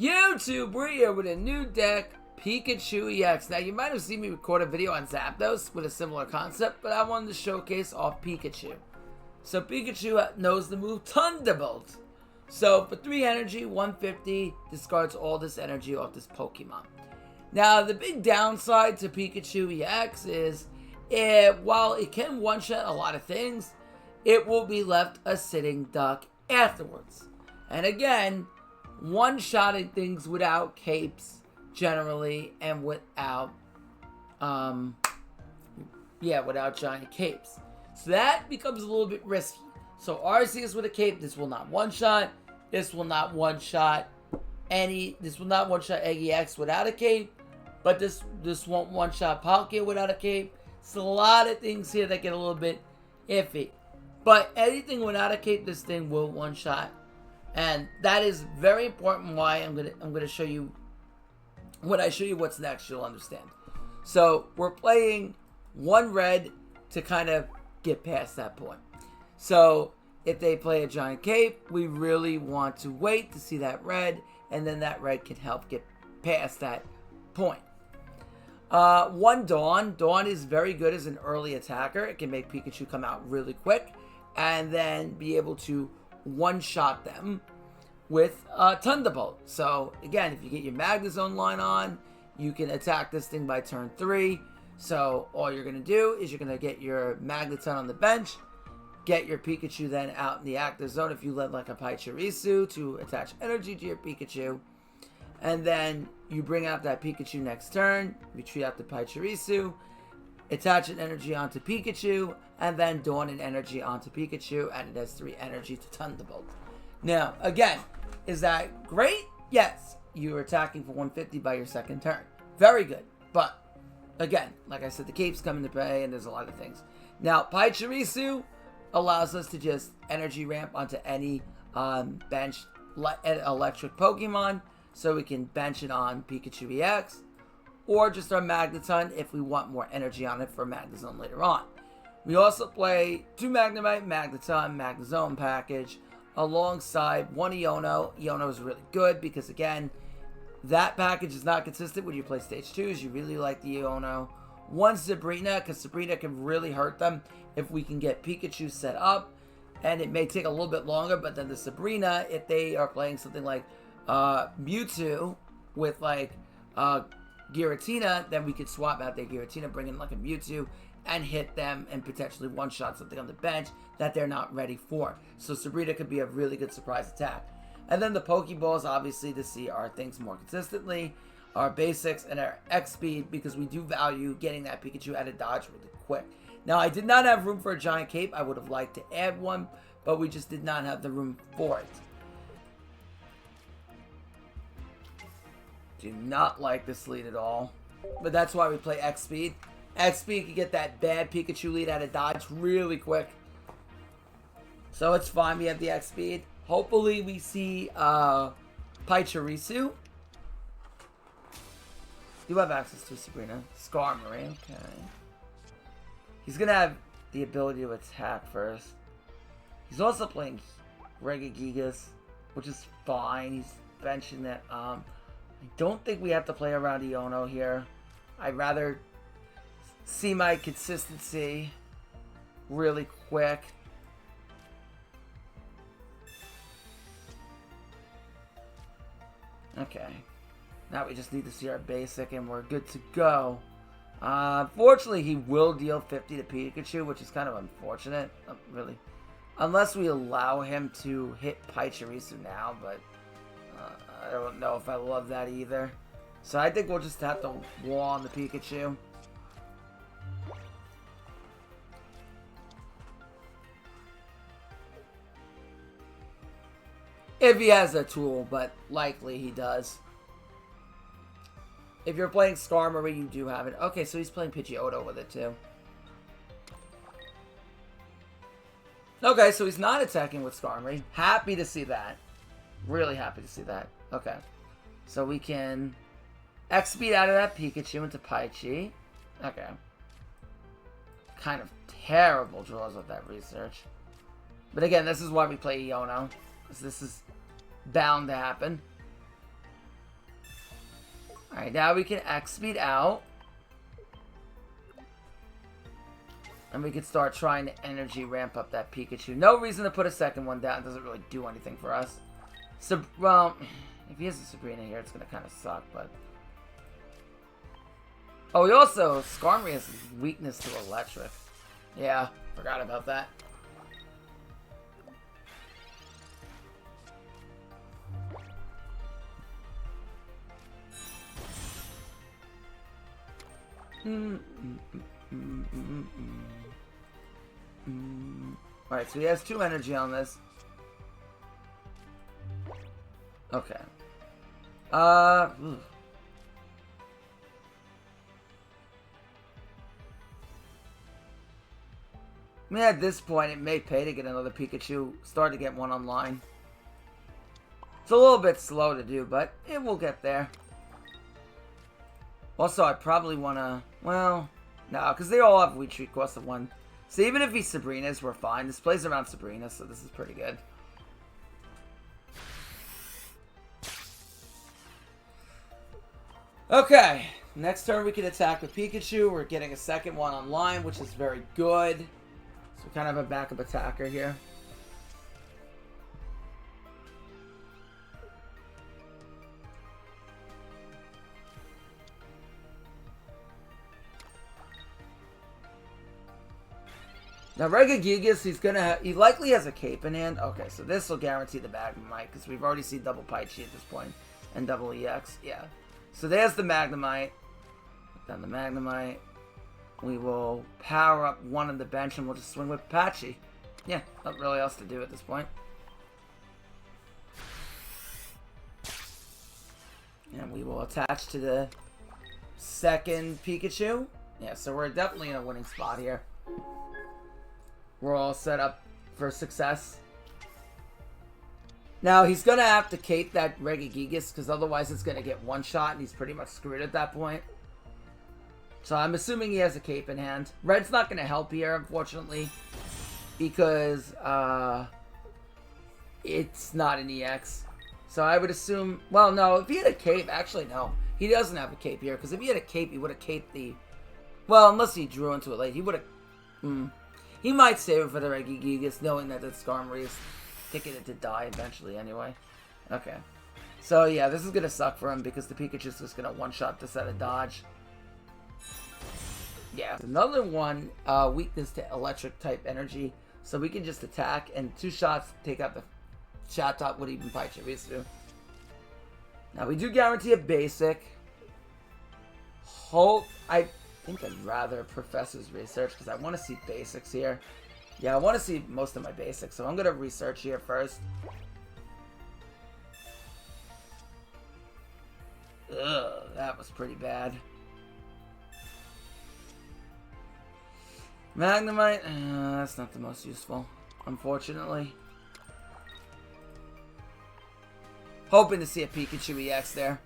YouTube, we're here with a new deck, Pikachu EX. Now, you might have seen me record a video on Zapdos with a similar concept, but I wanted to showcase off Pikachu. So, Pikachu knows the move Thunderbolt. So, for 3 energy, 150, discards all this energy off this Pokemon. Now, the big downside to Pikachu EX is, while it can one-shot a lot of things, it will be left a sitting duck afterwards. And again, one-shotting things without capes, generally, and without giant capes. So that becomes a little bit risky. So Arceus with a cape, this will not one-shot. This will not one-shot this will not one-shot Eggy X without a cape. But this won't one-shot Palkia without a cape. So a lot of things here that get a little bit iffy. But anything without a cape, this thing will one-shot. And that is very important why I'm gonna show you, when I show you what's next, you'll understand. So we're playing 1 red to kind of get past that point. So if they play a giant cape, we really want to wait to see that red, and then that red can help get past that point. 1 Dawn. Dawn is very good as an early attacker. It can make Pikachu come out really quick and then be able to one-shot them with Thunderbolt. So again, if you get your MAGNEZONE line on, you can attack this thing by turn 3. So all you're going to do is you're going to get your Magneton on the bench, get your Pikachu then out in the active zone if you let like a Pachirisu to attach energy to your Pikachu. And then you bring out that Pikachu next turn, retreat out the Pachirisu, attach an energy onto Pikachu, and then Dawn an energy onto Pikachu, and it has 3 energy to Thunderbolt. Now, again, is that great? Yes. You're attacking for 150 by your second turn. Very good. But, again, like I said, the capes come into play, and there's a lot of things. Now, Pachirisu allows us to just energy ramp onto any bench electric Pokemon, so we can bench it on Pikachu EX, or just our Magneton if we want more energy on it for MAGNEZONE later on. We also play 2 Magnemite, Magneton, MAGNEZONE package, alongside 1 Iono. Iono is really good because, again, that package is not consistent when you play Stage 2s. You really like the Iono. 1 Sabrina, because Sabrina can really hurt them if we can get Pikachu set up. And it may take a little bit longer, but then the Sabrina, if they are playing something like Mewtwo with like Giratina, then we could swap out their Giratina, bring in like a Mewtwo, and hit them and potentially one-shot something on the bench that they're not ready for. So Sabrina could be a really good surprise attack. And then the Pokeballs, obviously, to see our things more consistently, our basics, and our X speed, because we do value getting that Pikachu out of dodge really quick. Now, I did not have room for a giant cape. I would have liked to add one, but we just did not have the room for it. Do not like this lead at all, but that's why we play X speed. X speed can get that bad Pikachu lead out of dodge really quick, so it's fine. We have the X speed. Hopefully we see Pachirisu. You have access to Sabrina. Skarmory, okay. He's gonna have the ability to attack first. He's also playing Regigigas, which is fine. He's benching that. I don't think we have to play around Iono here. I'd rather see my consistency really quick. Okay. Now we just need to see our basic and we're good to go. Unfortunately, he will deal 50 to Pikachu, which is kind of unfortunate. Really. Unless we allow him to hit Pachirisu now, but I don't know if I love that either. So I think we'll just have to wall on the Pikachu. If he has a tool, but likely he does. If you're playing Skarmory, you do have it. Okay, so he's playing Pidgeotto with it too. Okay, so he's not attacking with Skarmory. Happy to see that. Really happy to see that. Okay. So we can X-speed out of that Pikachu into Paichi. Okay. Kind of terrible draws with that research. But again, this is why we play Iono. Because this is bound to happen. Alright, now we can X speed out. And we can start trying to energy ramp up that Pikachu. No reason to put a second one down. It doesn't really do anything for us. So, well, if he has a Sabrina here, it's going to kind of suck, but... Oh, he also... Skarmory has weakness to electric. Yeah, forgot about that. Alright, so he has 2 energy on this. Okay. I mean, at this point, it may pay to get another Pikachu. Start to get one online. It's a little bit slow to do, but it will get there. Also, I probably want to... Well, no, because they all have retreat cost of 1. So even if he's Sabrina's, we're fine. This plays around Sabrina, so this is pretty good. Okay, next turn we can attack with Pikachu. We're getting a second one online, which is very good. So we kind of have a backup attacker here. Now, Regigigas, he likely has a cape in hand. Okay, so this will guarantee the Magnemite, because we've already seen double Pachirisu at this point, and double EX, yeah. So there's the Magnemite. Put down the Magnemite. We will power up one on the bench, and we'll just swing with Patchy. Yeah, not really else to do at this point. And we will attach to the second Pikachu. Yeah, so we're definitely in a winning spot here. We're all set up for success. Now, he's going to have to cape that Regigigas, because otherwise it's going to get one shot, and he's pretty much screwed at that point. So I'm assuming he has a cape in hand. Red's not going to help here, unfortunately, because it's not an EX. So I would assume... Well, no, if he had a cape... Actually, no. He doesn't have a cape here, because if he had a cape, he would have caped the... Well, unless he drew into it late, he would have... He might save it for the Regigigas, knowing that the Skarmory is ticketed to die eventually anyway. Okay. So, yeah, this is going to suck for him because the Pikachu's just going to one-shot this at a dodge. Yeah. Another one, weakness to electric-type energy. So we can just attack, and 2 shots take out the shot top would even Pachirisu. Now, we do guarantee a basic. I think I'd rather Professor's Research because I want to see basics here. Yeah, I want to see most of my basics, so I'm going to research here first. Ugh, that was pretty bad. Magnemite, that's not the most useful, unfortunately. Hoping to see a Pikachu EX there.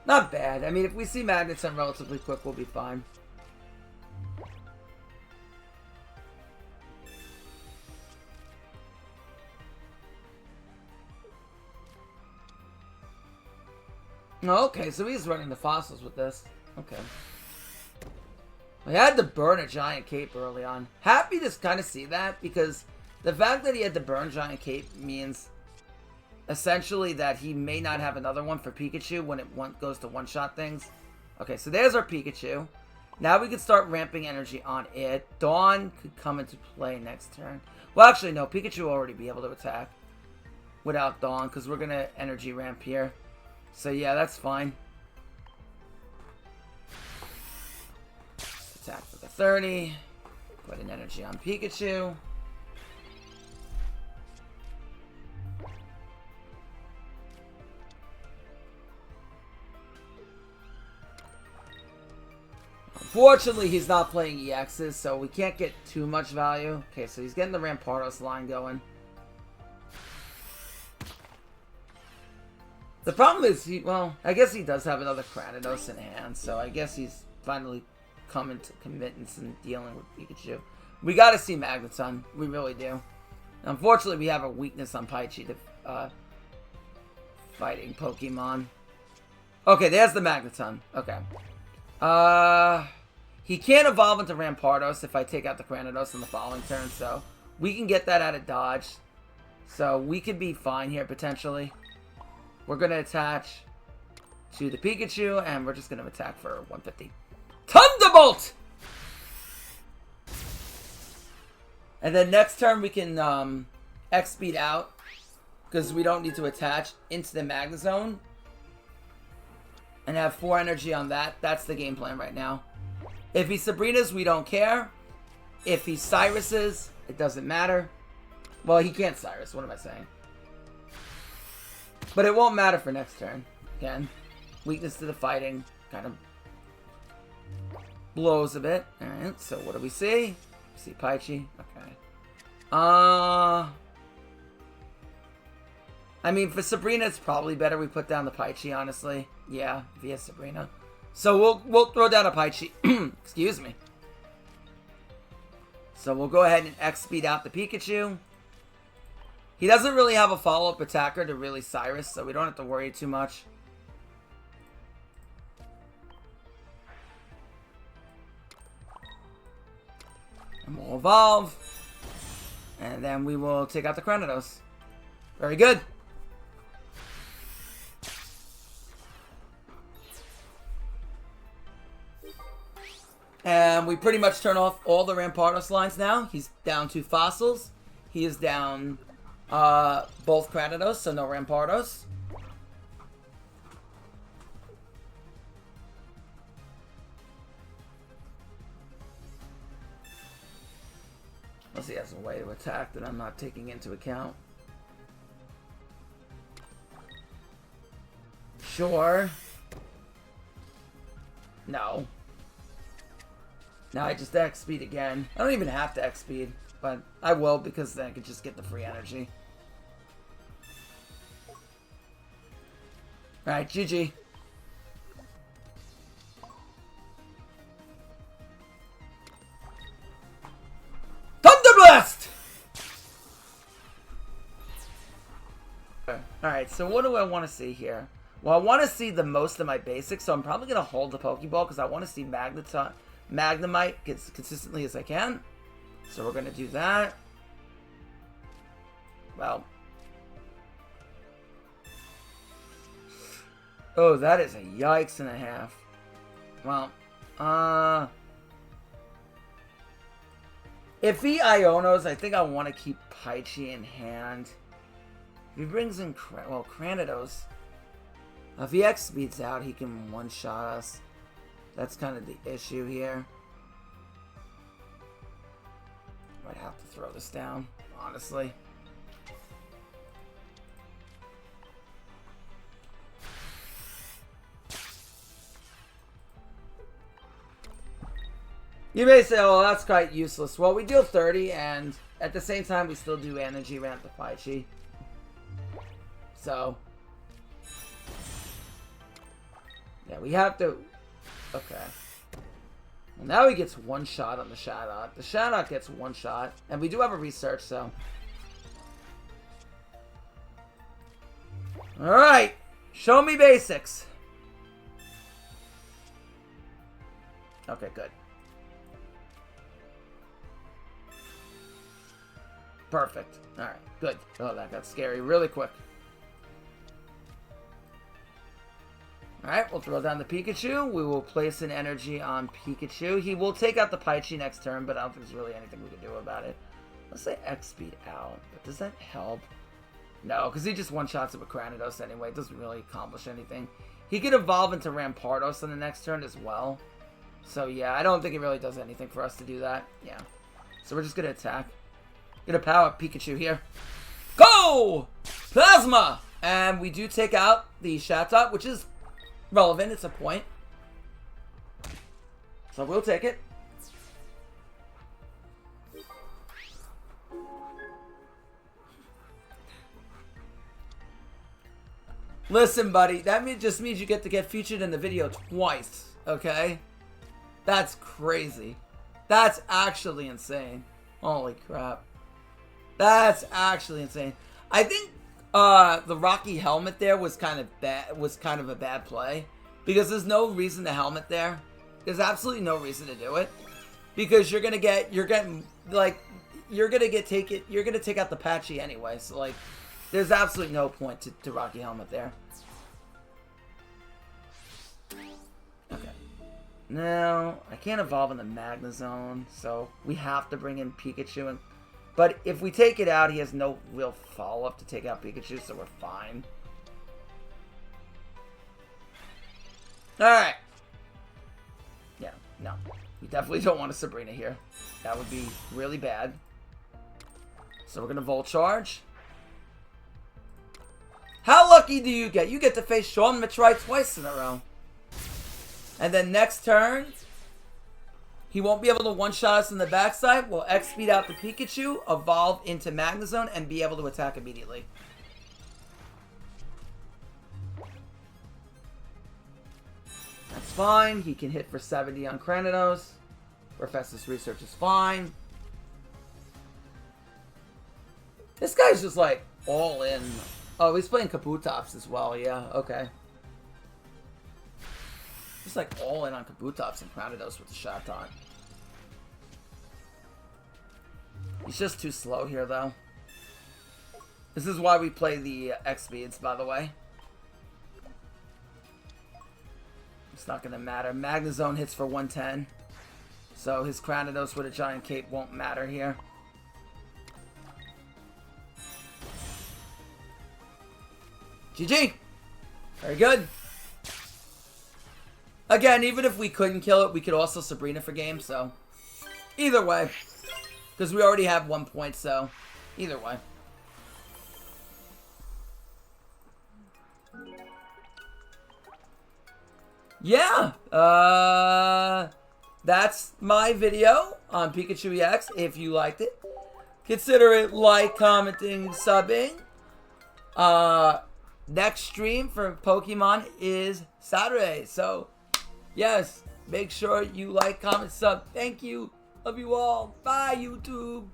Not bad. I mean, if we see MAGNEZONE relatively quick, we'll be fine. Okay, so he's running the fossils with this. Okay. I had to burn a giant cape early on. Happy to kind of see that, because the fact that he had to burn giant cape means essentially that he may not have another one for Pikachu when it goes to one-shot things. Okay, so there's our Pikachu. Now we can start ramping energy on it. Dawn could come into play next turn. Well, actually, no. Pikachu will already be able to attack without Dawn, because we're going to energy ramp here. So, yeah, that's fine. Attack for the 30. Put an energy on Pikachu. Unfortunately, he's not playing EXs, so we can't get too much value. Okay, so he's getting the Rampardos line going. The problem is, well, I guess he does have another Kranidos in hand, so I guess he's finally coming to commitments and dealing with Pikachu. We gotta see MAGNEZONE. We really do. Unfortunately, we have a weakness on Paichi to fighting Pokemon. Okay, there's the Magnetizone. Okay. He can't evolve into Rampardos if I take out the Cranidos in the following turn, so we can get that out of dodge. So we could be fine here, potentially. We're going to attach to the Pikachu, and we're just going to attack for 150. Thunderbolt! And then next turn we can X-Speed out, because we don't need to attach into the Magnezone. And have 4 energy on that. That's the game plan right now. If he's Sabrina's, we don't care. If he's Cyrus's, it doesn't matter. Well, he can't Cyrus. What am I saying? But it won't matter for next turn. Again, weakness to the fighting. Kind of blows a bit. Alright, so what do we see? We see Paichi. Okay. I mean, for Sabrina, it's probably better we put down the Paichi, honestly. Yeah, via Sabrina. So we'll throw down a Paichi. Excuse me. So we'll go ahead and X-Speed out the Pikachu. He doesn't really have a follow-up attacker to really Cyrus, so we don't have to worry too much. And we'll evolve. And then we will take out the Cranidos. Very good. And we pretty much turn off all the Rampardos lines now. He's down 2 fossils. He is down both Cranidos, so no Rampardos. Unless he has a way to attack that I'm not taking into account. Sure. No. Now I just X-Speed again. I don't even have to X-Speed, but I will because then I can just get the free energy. Alright, GG. Thunderblast! Alright, so what do I want to see here? Well, I want to see the most of my basics, so I'm probably going to hold the Pokeball because I want to see Magnemite as consistently as I can. So we're going to do that. Well. Oh, that is a yikes and a half. Well, if he Ionos, I think I want to keep Paichi in hand. If he brings in, Cranidos. If he X-Speeds out, he can one-shot us. That's kind of the issue here. Might have to throw this down, honestly. You may say, oh, that's quite useless. Well, we deal 30, and at the same time, we still do energy ramp to Paichi. So, yeah, we have to... Okay. Well, now he gets one shot on the Shadowt. The Shadowt gets one shot. And we do have a research, so... Alright! Show me basics! Okay, good. Perfect. Alright, good. Oh, that got scary really quick. Alright, we'll throw down the Pikachu. We will place an energy on Pikachu. He will take out the Paichi next turn, but I don't think there's really anything we can do about it. Let's say X-Speed out. But does that help? No, because he just one-shots it with Cranidos anyway. It doesn't really accomplish anything. He could evolve into Rampardos on the next turn as well. So yeah, I don't think it really does anything for us to do that. Yeah. So we're just going to attack. Gonna power up Pikachu here. Go! Plasma! And we do take out the Shadowt, which is relevant. It's a point. So we'll take it. Listen, buddy, that just means you get to get featured in the video twice, okay? That's crazy. That's actually insane. Holy crap. That's actually insane. I think The Rocky helmet there was kind of bad. Was kind of a bad play because there's no reason to helmet there. There's absolutely no reason to do it because you're gonna take out the Patchy anyway. So like, there's absolutely no point to Rocky helmet there. Okay. Now I can't evolve in the MAGNEZONE, so we have to bring in Pikachu and. But if we take it out, he has no real follow-up to take out Pikachu, so we're fine. Alright. Yeah, no. We definitely don't want a Sabrina here. That would be really bad. So we're going to Volt Charge. How lucky do you get? You get to face Sean Mitchell twice in a row. And then next turn... he won't be able to one-shot us in the backside. We'll X-speed out the Pikachu, evolve into MAGNEZONE, and be able to attack immediately. That's fine. He can hit for 70 on Rampardos. Professor's Research is fine. This guy's just like all in. Oh, he's playing Kabutops as well. Yeah, okay. Just like all in on Kabutops and Rampardos with the shot on. He's just too slow here, though. This is why we play the X speeds, by the way. It's not going to matter. MAGNEZONE hits for 110. So his Rampardos with a giant cape won't matter here. GG! Very good. Again, even if we couldn't kill it, we could also Sabrina for game, so... either way. Because we already have 1 point, so... either way. Yeah! That's my video on Pikachu EX. If you liked it, consider it like, commenting, subbing. Next stream for Pokemon is Saturday, so... yes, make sure you like, comment, sub. Thank you. Love you all. Bye, YouTube.